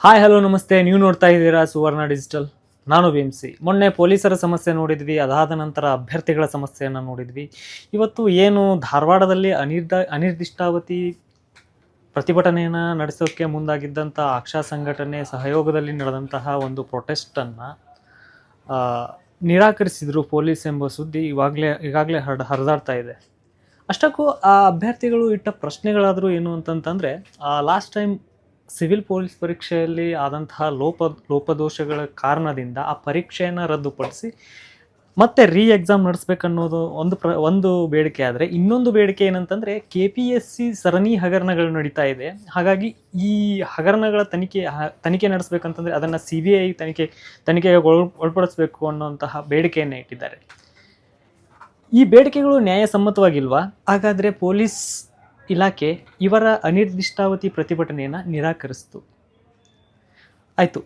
Hi hello ನಮಸ್ತೆ. ನೀವು ನೋಡ್ತಾ ಇದ್ದೀರಾ ಸುವರ್ಣ ಡಿಜಿಟಲ್. ನಾನು BMC. ಮೊನ್ನೆ ಪೊಲೀಸರ ಸಮಸ್ಯೆ ನೋಡಿದ್ವಿ, ಅದಾದ ನಂತರ ಅಭ್ಯರ್ಥಿಗಳ ಸಮಸ್ಯೆಯನ್ನು ನೋಡಿದ್ವಿ. ಇವತ್ತು ಏನು ಧಾರವಾಡದಲ್ಲಿ ಅನಿರ್ದಿಷ್ಟಾವಧಿ ಪ್ರತಿಭಟನೆಯನ್ನು ನಡೆಸೋಕ್ಕೆ ಮುಂದಾಗಿದ್ದಂಥ ಆಕ್ಷಾ ಸಂಘಟನೆ ಸಹಯೋಗದಲ್ಲಿ ನಡೆದಂತಹ ಒಂದು ಪ್ರೊಟೆಸ್ಟನ್ನು ನಿರಾಕರಿಸಿದರು ಪೊಲೀಸ್ ಎಂಬ ಸುದ್ದಿ ಈಗಾಗಲೇ ಹರಿದಾಡ್ತಾ ಇದೆ. ಅಷ್ಟಕ್ಕೂ ಆ ಅಭ್ಯರ್ಥಿಗಳು ಇಟ್ಟ ಪ್ರಶ್ನೆಗಳಾದರೂ ಏನು ಅಂತಂತಂದರೆ, ಲಾಸ್ಟ್ ಟೈಮ್ ಸಿವಿಲ್ ಪೊಲೀಸ್ ಪರೀಕ್ಷೆಯಲ್ಲಿ ಆದಂತಹ ಲೋಪದೋಷಗಳ ಕಾರಣದಿಂದ ಆ ಪರೀಕ್ಷೆಯನ್ನು ರದ್ದುಪಡಿಸಿ ಮತ್ತೆ ಎಕ್ಸಾಮ್ ನಡೆಸಬೇಕನ್ನೋದು ಒಂದು ಬೇಡಿಕೆ. ಆದರೆ ಇನ್ನೊಂದು ಬೇಡಿಕೆ ಏನಂತಂದರೆ, KPSC ಸರಣಿ ಹಗರಣಗಳು ನಡೀತಾ ಇದೆ. ಹಾಗಾಗಿ ಈ ಹಗರಣಗಳ ತನಿಖೆ ನಡೆಸಬೇಕಂತಂದರೆ ಅದನ್ನು CBI ತನಿಖೆಗೆ ಒಳಪಡಿಸಬೇಕು ಅನ್ನೋಂತಹ ಬೇಡಿಕೆಯನ್ನು ಇಟ್ಟಿದ್ದಾರೆ. ಈ ಬೇಡಿಕೆಗಳು ನ್ಯಾಯಸಮ್ಮತವಾಗಿಲ್ವಾ? ಹಾಗಾದರೆ ಪೊಲೀಸ್ ಇಲಾಖೆ ಇವರ ಅನಿರ್ದಿಷ್ಟಾವಧಿ ಪ್ರತಿಭಟನೆಯನ್ನು ನಿರಾಕರಿಸಿತು. ಆಯಿತು,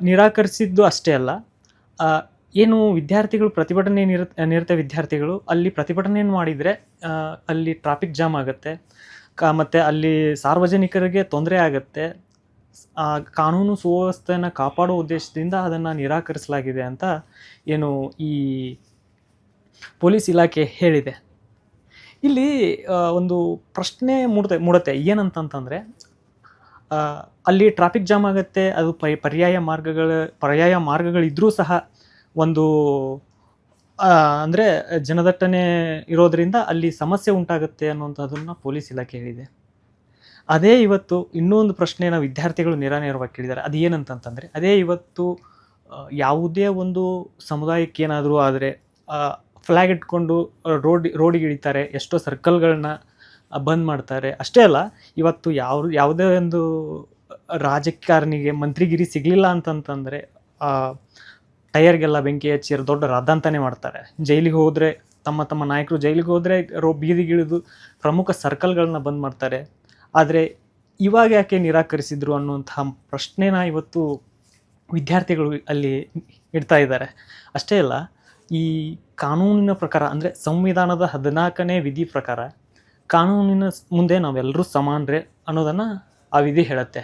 ನಿರಾಕರಿಸಿದ್ದು ಅಷ್ಟೇ ಅಲ್ಲ, ಏನು ವಿದ್ಯಾರ್ಥಿಗಳು ಪ್ರತಿಭಟನೆ ನಿರತ ವಿದ್ಯಾರ್ಥಿಗಳು ಅಲ್ಲಿ ಪ್ರತಿಭಟನೆಯನ್ನು ಮಾಡಿದರೆ ಅಲ್ಲಿ ಟ್ರಾಫಿಕ್ ಜಾಮ್ ಆಗುತ್ತೆ, ಮತ್ತು ಅಲ್ಲಿ ಸಾರ್ವಜನಿಕರಿಗೆ ತೊಂದರೆ ಆಗುತ್ತೆ. ಕಾನೂನು ಸುವ್ಯವಸ್ಥೆಯನ್ನು ಕಾಪಾಡುವ ಉದ್ದೇಶದಿಂದ ಅದನ್ನು ನಿರಾಕರಿಸಲಾಗಿದೆ ಅಂತ ಏನು ಈ ಪೊಲೀಸ್ ಇಲಾಖೆ ಹೇಳಿದೆ. ಇಲ್ಲಿ ಒಂದು ಪ್ರಶ್ನೆ ಮೂಡುತ್ತೆ ಏನಂತಂತಂದರೆ, ಅಲ್ಲಿ ಟ್ರಾಫಿಕ್ ಜಾಮ್ ಆಗುತ್ತೆ, ಅದು ಪರ್ಯಾಯ ಮಾರ್ಗಗಳಿದ್ರೂ ಸಹ ಒಂದು ಅಂದರೆ ಜನದಟ್ಟಣೆ ಇರೋದರಿಂದ ಅಲ್ಲಿ ಸಮಸ್ಯೆ ಉಂಟಾಗುತ್ತೆ ಅನ್ನುವಂಥದ್ದನ್ನು ಪೊಲೀಸ್ ಇಲಾಖೆ ಹೇಳಿದೆ. ಅದೇ ಇವತ್ತು ಇನ್ನೊಂದು ಪ್ರಶ್ನೆನ ವಿದ್ಯಾರ್ಥಿಗಳು ನೇರವಾಗಿ ಕೇಳಿದ್ದಾರೆ. ಅದು ಏನಂತಂತಂದರೆ, ಅದೇ ಇವತ್ತು ಯಾವುದೇ ಒಂದು ಸಮುದಾಯಕ್ಕೆ ಏನಾದರೂ ಆದರೆ ಫ್ಲ್ಯಾಗ್ ಇಟ್ಕೊಂಡು ರೋಡಿಗೆ ಇಳಿತಾರೆ, ಎಷ್ಟೋ ಸರ್ಕಲ್ಗಳನ್ನ ಬಂದ್ ಮಾಡ್ತಾರೆ. ಅಷ್ಟೇ ಅಲ್ಲ, ಇವತ್ತು ಯಾವುದೇ ಒಂದು ರಾಜಕಾರಣಿಗೆ ಮಂತ್ರಿಗಿರಿ ಸಿಗಲಿಲ್ಲ ಅಂತಂತಂದರೆ ಟೈರ್ಗೆಲ್ಲ ಬೆಂಕಿ ಹಚ್ಚಿ ದೊಡ್ಡ ರಾದ್ಧಾಂತನೇ ಮಾಡ್ತಾರೆ. ಜೈಲಿಗೆ ಹೋದರೆ ತಮ್ಮ ನಾಯಕರು ಜೈಲಿಗೆ ಹೋದರೆ ಬೀದಿಗಿಳಿದು ಪ್ರಮುಖ ಸರ್ಕಲ್ಗಳನ್ನ ಬಂದ್ ಮಾಡ್ತಾರೆ. ಆದರೆ ಇವಾಗ ಯಾಕೆ ನಿರಾಕರಿಸಿದ್ರು ಅನ್ನುವಂತಹ ಪ್ರಶ್ನೆನ ಇವತ್ತು ವಿದ್ಯಾರ್ಥಿಗಳು ಅಲ್ಲಿ ಇಡ್ತಾ ಇದ್ದಾರೆ. ಅಷ್ಟೇ ಅಲ್ಲ, ಈ ಕಾನೂನಿನ ಪ್ರಕಾರ ಅಂದರೆ ಸಂವಿಧಾನದ 14ನೇ ವಿಧಿ ಪ್ರಕಾರ ಕಾನೂನಿನ ಮುಂದೆ ನಾವೆಲ್ಲರೂ ಸಮಾನರೇ ಅನ್ನೋದನ್ನು ಆ ವಿಧಿ ಹೇಳುತ್ತೆ.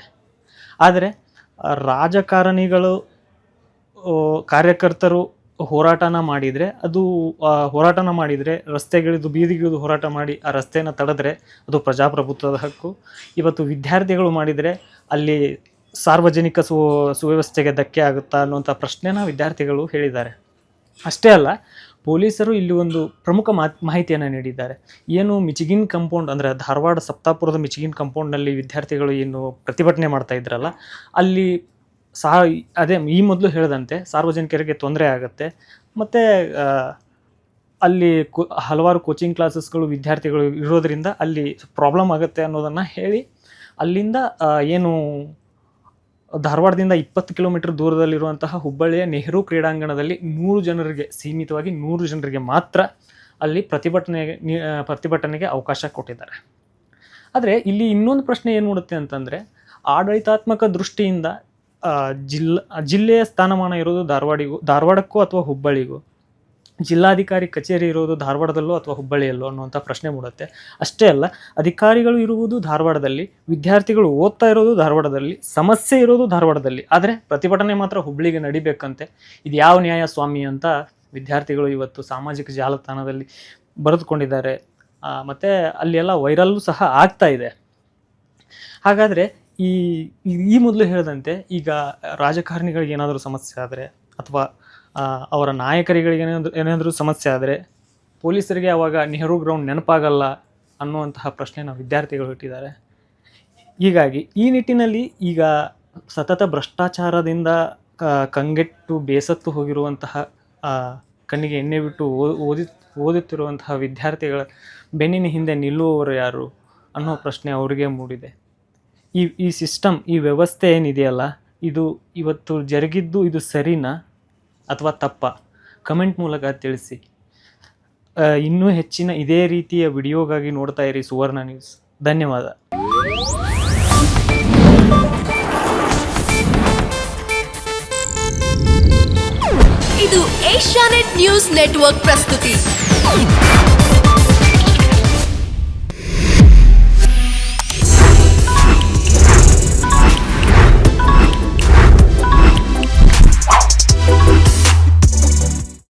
ಆದರೆ ರಾಜಕಾರಣಿಗಳು ಕಾರ್ಯಕರ್ತರು ಹೋರಾಟನ ಮಾಡಿದರೆ ರಸ್ತೆಗಿಳಿದು ಬೀದಿಗಿಳಿದು ಹೋರಾಟ ಮಾಡಿ ಆ ರಸ್ತೆಯನ್ನು ತಡೆದ್ರೆ ಅದು ಪ್ರಜಾಪ್ರಭುತ್ವದ ಹಕ್ಕು. ಇವತ್ತು ವಿದ್ಯಾರ್ಥಿಗಳು ಮಾಡಿದರೆ ಅಲ್ಲಿ ಸಾರ್ವಜನಿಕ ಸುವ್ಯವಸ್ಥೆಗೆ ಧಕ್ಕೆ ಆಗುತ್ತಾ ಅನ್ನುವಂಥ ಪ್ರಶ್ನೆನ ವಿದ್ಯಾರ್ಥಿಗಳು ಹೇಳಿದ್ದಾರೆ. ಅಷ್ಟೇ ಅಲ್ಲ, ಪೊಲೀಸರು ಇಲ್ಲಿ ಒಂದು ಪ್ರಮುಖ ಮಾಹಿತಿಯನ್ನು ನೀಡಿದ್ದಾರೆ. ಏನು ಮಿಚಿಗಿನ್ ಕಂಪೌಂಡ್ ಅಂದರೆ ಧಾರವಾಡ ಸಪ್ತಾಪುರದ ಮಿಚಿಗಿನ್ ಕಂಪೌಂಡ್ನಲ್ಲಿ ವಿದ್ಯಾರ್ಥಿಗಳು ಏನು ಪ್ರತಿಭಟನೆ ಮಾಡ್ತಾ ಇದ್ರಲ್ಲ, ಅಲ್ಲಿ ಅದೇ ಈ ಮೊದಲು ಹೇಳಿದಂತೆ ಸಾರ್ವಜನಿಕರಿಗೆ ತೊಂದರೆ ಆಗುತ್ತೆ, ಮತ್ತು ಅಲ್ಲಿ ಹಲವಾರು ಕೋಚಿಂಗ್ ಕ್ಲಾಸಸ್ಗಳು ವಿದ್ಯಾರ್ಥಿಗಳು ಇರೋದರಿಂದ ಅಲ್ಲಿ ಪ್ರಾಬ್ಲಮ್ ಆಗುತ್ತೆ ಅನ್ನೋದನ್ನು ಹೇಳಿ ಅಲ್ಲಿಂದ ಏನು ಧಾರವಾಡದಿಂದ 20 ಕಿಲೋಮೀಟರ್ ದೂರದಲ್ಲಿರುವಂತಹ ಹುಬ್ಬಳ್ಳಿಯ ನೆಹರು ಕ್ರೀಡಾಂಗಣದಲ್ಲಿ ಸೀಮಿತವಾಗಿ 100 ಜನರಿಗೆ ಮಾತ್ರ ಅಲ್ಲಿ ಪ್ರತಿಭಟನೆಗೆ ಅವಕಾಶ ಕೊಟ್ಟಿದ್ದಾರೆ. ಆದರೆ ಇಲ್ಲಿ ಇನ್ನೊಂದು ಪ್ರಶ್ನೆ ಏನು ಮೂಡುತ್ತೆ ಅಂತಂದರೆ, ಆಡಳಿತಾತ್ಮಕ ದೃಷ್ಟಿಯಿಂದ ಜಿಲ್ಲೆಯ ಸ್ಥಾನಮಾನ ಇರೋದು ಧಾರವಾಡಕ್ಕೂ ಅಥವಾ ಹುಬ್ಬಳ್ಳಿಗೂ, ಜಿಲ್ಲಾಧಿಕಾರಿ ಕಚೇರಿ ಇರೋದು ಧಾರವಾಡದಲ್ಲೋ ಅಥವಾ ಹುಬ್ಬಳ್ಳಿಯಲ್ಲೋ ಅನ್ನುವಂಥ ಪ್ರಶ್ನೆ ಮೂಡುತ್ತೆ. ಅಷ್ಟೇ ಅಲ್ಲ, ಅಧಿಕಾರಿಗಳು ಇರುವುದು ಧಾರವಾಡದಲ್ಲಿ, ವಿದ್ಯಾರ್ಥಿಗಳು ಓದ್ತಾ ಇರೋದು ಧಾರವಾಡದಲ್ಲಿ, ಸಮಸ್ಯೆ ಇರೋದು ಧಾರವಾಡದಲ್ಲಿ, ಆದರೆ ಪ್ರತಿಭಟನೆ ಮಾತ್ರ ಹುಬ್ಬಳ್ಳಿಗೆ ನಡಿಬೇಕಂತೆ. ಇದು ಯಾವ ನ್ಯಾಯ ಸ್ವಾಮಿ ಅಂತ ವಿದ್ಯಾರ್ಥಿಗಳು ಇವತ್ತು ಸಾಮಾಜಿಕ ಜಾಲತಾಣದಲ್ಲಿ ಬರೆದುಕೊಂಡಿದ್ದಾರೆ. ಮತ್ತು ಅಲ್ಲಿ ಎಲ್ಲ ವೈರಲ್ಲೂ ಸಹ ಆಗ್ತಾ ಇದೆ. ಹಾಗಾದರೆ ಈ ಮೊದಲು ಹೇಳಿದಂತೆ ಈಗ ರಾಜಕಾರಣಿಗಳಿಗೆ ಏನಾದರೂ ಸಮಸ್ಯೆ ಆದರೆ ಅಥವಾ ಅವರ ನಾಯಕರಿಗೆ ಏನಾದರೂ ಸಮಸ್ಯೆ ಆದರೆ ಪೊಲೀಸರಿಗೆ ಆವಾಗ ನೆಹರು ಗ್ರೌಂಡ್ ನೆನಪಾಗಲ್ಲ ಅನ್ನುವಂತಹ ಪ್ರಶ್ನೆನ ವಿದ್ಯಾರ್ಥಿಗಳು ಇಟ್ಟಿದ್ದಾರೆ. ಹೀಗಾಗಿ ಈ ನಿಟ್ಟಿನಲ್ಲಿ ಈಗ ಸತತ ಭ್ರಷ್ಟಾಚಾರದಿಂದ ಕಂಗೆಟ್ಟು ಬೇಸತ್ತು ಹೋಗಿರುವಂತಹ ಕಣ್ಣಿಗೆ ಎಣ್ಣೆ ಬಿಟ್ಟು ಓದುತ್ತಿರುವಂತಹ ವಿದ್ಯಾರ್ಥಿಗಳ ಬೆನ್ನಿನ ಹಿಂದೆ ನಿಲ್ಲುವವರು ಯಾರು ಅನ್ನೋ ಪ್ರಶ್ನೆ ಅವರಿಗೆ ಮೂಡಿದೆ. ಈ ಸಿಸ್ಟಮ್, ಈ ವ್ಯವಸ್ಥೆ ಏನಿದೆಯಲ್ಲ, ಇದು ಇವತ್ತು ಜರುಗಿದ್ದು ಇದು ಸರಿನಾ ಅಥವಾ ತಪ್ಪ? ಕಮೆಂಟ್ ಮೂಲಕ ತಿಳಿಸಿ. ಇನ್ನೂ ಹೆಚ್ಚಿನ ಇದೇ ರೀತಿಯ ವಿಡಿಯೋಗಾಗಿ ನೋಡ್ತಾ ಇರಿ ಸುವರ್ಣ ನ್ಯೂಸ್. ಧನ್ಯವಾದ. ಇದು ಏಷ್ಯಾನೆಟ್ ನ್ಯೂಸ್ ನೆಟ್ವರ್ಕ್ ಪ್ರಸ್ತುತಿ.